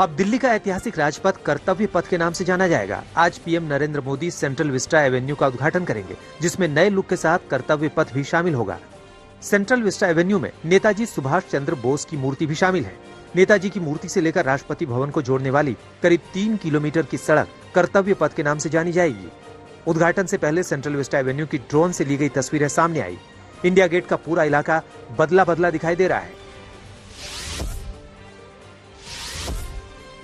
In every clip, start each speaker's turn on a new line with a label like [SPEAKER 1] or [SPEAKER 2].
[SPEAKER 1] अब दिल्ली का ऐतिहासिक राजपथ कर्तव्य पथ के नाम से जाना जाएगा। आज PM Narendra Modi central Vista Avenue का उद्घाटन करेंगे, जिसमें नए लुक के साथ कर्तव्य पथ भी शामिल होगा। सेंट्रल विस्टा एवेन्यू में नेताजी सुभाष चंद्र बोस की मूर्ति भी शामिल है। नेताजी की मूर्ति से लेकर राष्ट्रपति भवन को जोड़ने वाली करीब 3 किलोमीटर की सड़क कर्तव्य पथ के नाम से जानी जाएगी। उद्घाटन से पहले सेंट्रल विस्टा एवेन्यू की ड्रोन से ली गई तस्वीरें सामने आई। इंडिया गेट का पूरा इलाका बदला बदला दिखाई दे रहा है।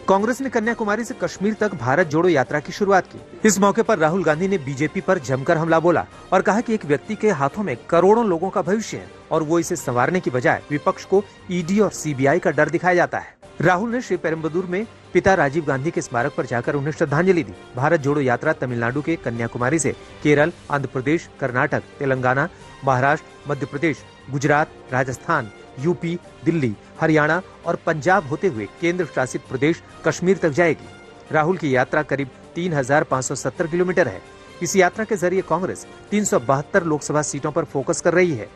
[SPEAKER 1] कांग्रेस ने कन्याकुमारी से कश्मीर तक भारत जोड़ो यात्रा की शुरुआत की। इस मौके पर राहुल गांधी ने बीजेपी पर जमकर हमला बोला और कहा कि एक व्यक्ति के हाथों में करोड़ों लोगों का भविष्य है और वो इसे संवारने की बजाय विपक्ष को ईडी और सीबीआई का डर दिखाया जाता है। राहुल ने श्री पेरुम्बदूर में पिता राजीव गांधी के स्मारक पर जाकर उन्हें श्रद्धांजलि दी। भारत जोड़ो यात्रा तमिलनाडु के कन्याकुमारी से केरल, आंध्र प्रदेश, कर्नाटक, तेलंगाना, महाराष्ट्र, मध्य प्रदेश, गुजरात, राजस्थान, यूपी, दिल्ली, हरियाणा और पंजाब होते हुए केंद्र शासित प्रदेश कश्मीर तक जाएगी। राहुल की यात्रा करीब 3570 किलोमीटर है। इस यात्रा के जरिए कांग्रेस 372 लोकसभा सीटों पर फोकस कर रही है।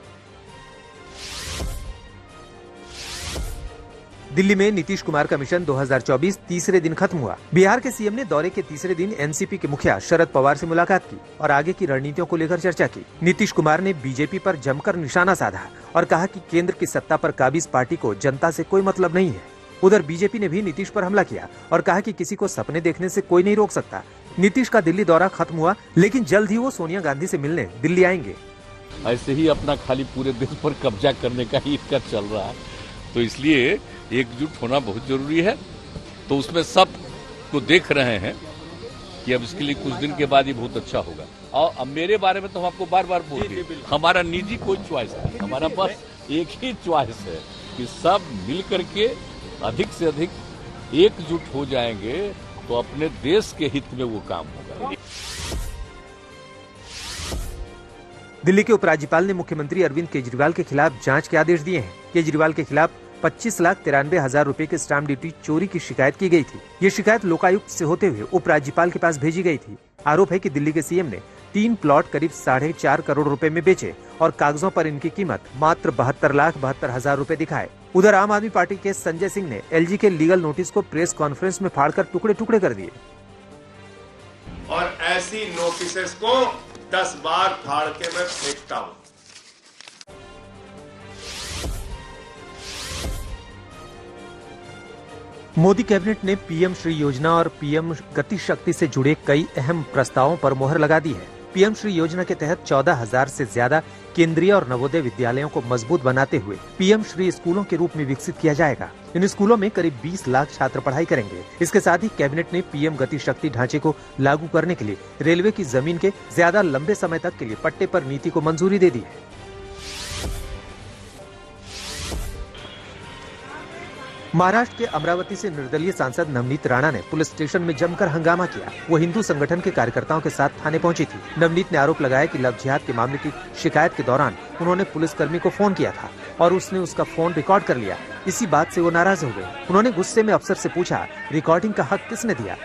[SPEAKER 1] दिल्ली में नीतीश कुमार का मिशन 2024 तीसरे दिन खत्म हुआ। बिहार के सीएम ने दौरे के तीसरे दिन एनसीपी के मुखिया शरद पवार से मुलाकात की और आगे की रणनीतियों को लेकर चर्चा की। नीतीश कुमार ने बीजेपी पर जमकर निशाना साधा और कहा कि केंद्र की सत्ता पर काबिज पार्टी को जनता से कोई मतलब नहीं है। उधर बीजेपी ने भी नीतीश पर हमला किया और कहा कि किसी को सपने देखने से कोई नहीं रोक सकता। नीतीश का दिल्ली दौरा खत्म हुआ, लेकिन जल्द ही वो सोनिया गांधी से मिलने दिल्ली आएंगे।
[SPEAKER 2] ऐसे ही अपना खाली पूरे देश पर कब्जा करने का ही इनका चल रहा है, तो इसलिए एकजुट होना बहुत जरूरी है। तो उसमें सब को देख रहे हैं कि अब इसके लिए कुछ दिन के बाद ये बहुत अच्छा होगा। और अब मेरे बारे में तो हम आपको बार बार बोल रहे हैं, हमारा निजी कोई च्वाइस है, हमारा बस एक ही च्वाइस है कि सब मिल करके अधिक से अधिक एकजुट हो जाएंगे तो अपने देश के हित में वो काम होगा।
[SPEAKER 1] दिल्ली के उपराज्यपाल ने मुख्यमंत्री अरविंद केजरीवाल के खिलाफ जांच के आदेश दिए हैं। केजरीवाल के खिलाफ 25,93,000 रुपए के स्टाम्प ड्यूटी चोरी की शिकायत की गई थी। ये शिकायत लोकायुक्त से होते हुए उपराज्यपाल के पास भेजी गई थी। आरोप है कि दिल्ली के सीएम ने 3 प्लॉट करीब 4.5 करोड़ रुपए में बेचे और कागजों पर इनकी कीमत मात्र 72,72,000 रुपए दिखाए। उधर आम आदमी पार्टी के संजय सिंह ने एलजी के लीगल नोटिस को प्रेस कॉन्फ्रेंस में फाड़कर टुकड़े टुकड़े कर दिए
[SPEAKER 3] और ऐसी नोटिस को 10 बार फाड़ के मैं फेंकता हूँ।
[SPEAKER 1] मोदी कैबिनेट ने पीएम श्री योजना और पीएम गति शक्ति से जुड़े कई अहम प्रस्तावों पर मोहर लगा दी है। पीएम श्री योजना के तहत 14,000 से ज्यादा केंद्रीय और नवोदय विद्यालयों को मजबूत बनाते हुए पीएम श्री स्कूलों के रूप में विकसित किया जाएगा। इन स्कूलों में करीब 20 लाख छात्र पढ़ाई करेंगे। इसके साथ ही कैबिनेट ने पीएम गति शक्ति ढांचे को लागू करने के लिए रेलवे की जमीन के ज्यादा लंबे समय तक के लिए पट्टे पर नीति को मंजूरी दे दी है। महाराष्ट्र के अमरावती से निर्दलीय सांसद नवनीत राणा ने पुलिस स्टेशन में जमकर हंगामा किया। वो हिंदू संगठन के कार्यकर्ताओं के साथ थाने पहुंची थी। नवनीत ने आरोप लगाया कि लव जिहाद के मामले की शिकायत के दौरान उन्होंने पुलिसकर्मी को फोन किया था और उसने उसका फोन रिकॉर्ड कर लिया। इसी बात से वो नाराज हो गए। उन्होंने गुस्से में अफसर से पूछा, रिकॉर्डिंग का हक किसने दिया?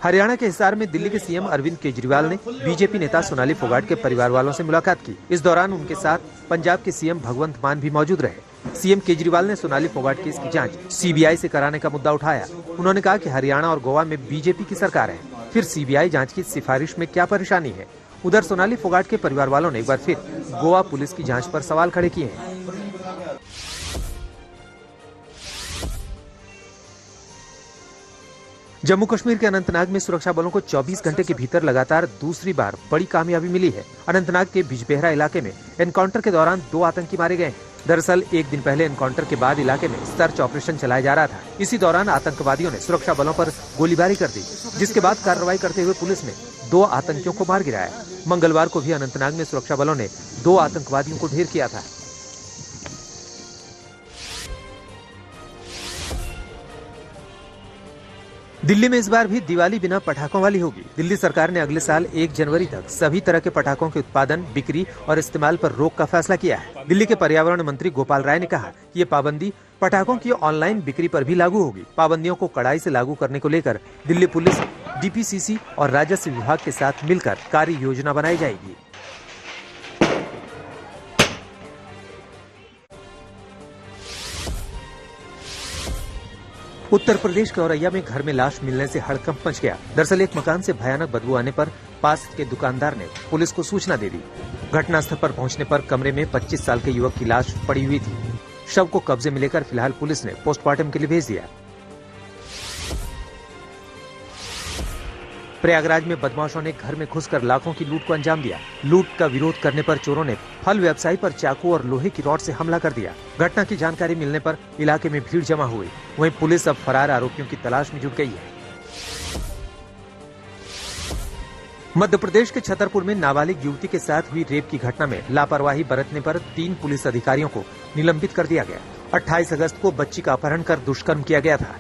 [SPEAKER 1] हरियाणा के हिसार में दिल्ली के सीएम अरविंद केजरीवाल ने बीजेपी नेता सोनाली फोगाट के परिवार वालों से मुलाकात की। इस दौरान उनके साथ पंजाब के सीएम भगवंत मान भी मौजूद रहे। सीएम केजरीवाल ने सोनाली फोगाट केस की जांच सीबीआई से कराने का मुद्दा उठाया। उन्होंने कहा कि हरियाणा और गोवा में बीजेपी की सरकार है, फिर सीबीआई जाँच की सिफारिश में क्या परेशानी है। उधर सोनाली फोगाट के परिवार वालों ने एक बार फिर गोवा पुलिस की जाँच पर सवाल खड़े किए हैं। जम्मू कश्मीर के अनंतनाग में सुरक्षा बलों को 24 घंटे के भीतर लगातार दूसरी बार बड़ी कामयाबी मिली है। अनंतनाग के बिजबेहरा इलाके में एनकाउंटर के दौरान 2 आतंकी मारे गए हैं। दरअसल एक दिन पहले एनकाउंटर के बाद इलाके में सर्च ऑपरेशन चलाया जा रहा था। इसी दौरान आतंकवादियों ने सुरक्षा बलों पर गोलीबारी कर दी, जिसके बाद कार्रवाई करते हुए पुलिस ने 2 आतंकियों को मार गिराया। मंगलवार को भी अनंतनाग में सुरक्षा बलों ने 2 आतंकवादियों को ढेर किया था। दिल्ली में इस बार भी दिवाली बिना पटाखों वाली होगी। दिल्ली सरकार ने अगले साल 1 जनवरी तक सभी तरह के पटाखों के उत्पादन, बिक्री और इस्तेमाल पर रोक का फैसला किया है। दिल्ली के पर्यावरण मंत्री गोपाल राय ने कहा कि ये पाबंदी पटाखों की ऑनलाइन बिक्री पर भी लागू होगी। पाबंदियों को कड़ाई से लागू करने को लेकर दिल्ली पुलिस, डीपीसीसी और राजस्व विभाग के साथ मिलकर कार्य योजना बनाई जाएगी। उत्तर प्रदेश के औरैया में घर में लाश मिलने से हड़कंप मच गया। दरअसल एक मकान से भयानक बदबू आने पर पास के दुकानदार ने पुलिस को सूचना दे दी। घटनास्थल पर पहुंचने पर कमरे में 25 साल के युवक की लाश पड़ी हुई थी। शव को कब्जे में लेकर फिलहाल पुलिस ने पोस्टमार्टम के लिए भेज दिया। प्रयागराज में बदमाशों ने घर में घुसकर लाखों की लूट को अंजाम दिया। लूट का विरोध करने पर चोरों ने फल व्यवसायी पर चाकू और लोहे की रॉड से हमला कर दिया। घटना की जानकारी मिलने पर इलाके में भीड़ जमा हुई। वहीं पुलिस अब फरार आरोपियों की तलाश में जुट गई है। मध्य प्रदेश के छतरपुर में नाबालिग युवती के साथ हुई रेप की घटना में लापरवाही बरतने पर 3 पुलिस अधिकारियों को निलंबित कर दिया गया। 28 अगस्त को बच्ची का अपहरण कर दुष्कर्म किया गया था।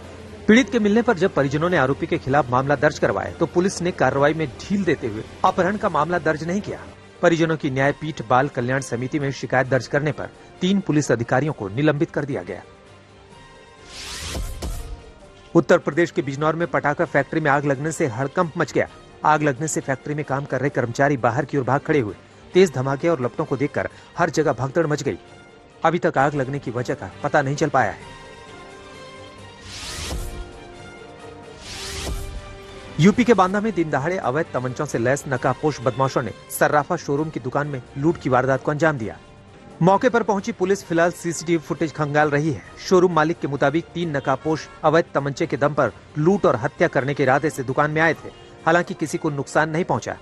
[SPEAKER 1] पीड़ित के मिलने पर जब परिजनों ने आरोपी के खिलाफ मामला दर्ज करवाया तो पुलिस ने कार्रवाई में ढील देते हुए अपहरण का मामला दर्ज नहीं किया। परिजनों की न्यायपीठ बाल कल्याण समिति में शिकायत दर्ज करने पर 3 पुलिस अधिकारियों को निलंबित कर दिया गया। उत्तर प्रदेश के बिजनौर में पटाखा फैक्ट्री में आग लगने से हड़कंप मच गया। आग लगने से फैक्ट्री में काम कर रहे कर्मचारी बाहर की ओर भाग खड़े हुए। तेज धमाके और लपटों को देखकर हर जगह भगदड़ मच गई। अभी तक आग लगने की वजह का पता नहीं चल पाया है। यूपी के बांदा में दिन दहाड़े अवैध तमंचों से लैस नकाबपोश बदमाशों ने सर्राफा शोरूम की दुकान में लूट की वारदात को अंजाम दिया। मौके पर पहुंची पुलिस फिलहाल सीसीटीवी फुटेज खंगाल रही है। शोरूम मालिक के मुताबिक 3 नकाबपोश अवैध तमंचे के दम पर लूट और हत्या करने के इरादे से दुकान में आए थे। हालांकि किसी को नुकसान नहीं पहुंचा।